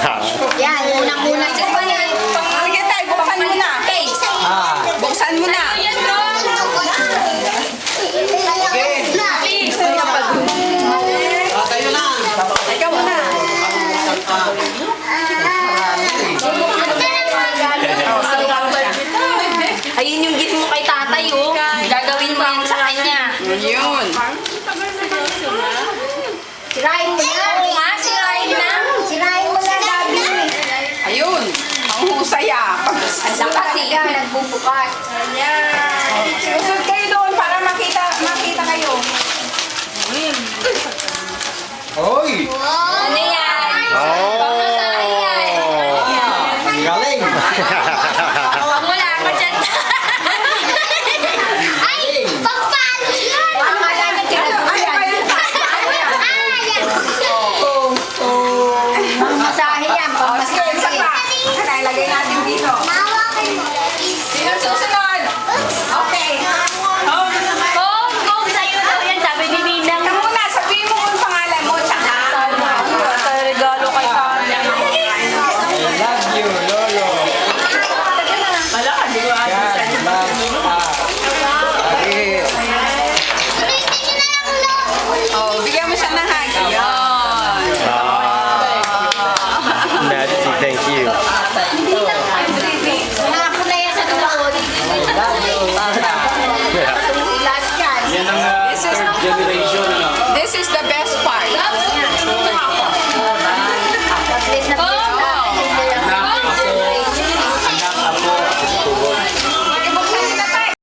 Yan, unang-una si Panay. Sige tayo, buksan mo na. Buksan mo na. Tayo na. Ikaw muna. Ayun yung gift mo kay tatay, oh. Gagawin mo yan sa kanya. Yun. Sirain mo na. Oo nga, sirain na. Sirain mo na, Gabi. Ayun. Ang husay ah. Ang lakas eh. Nagbubukas. Susunod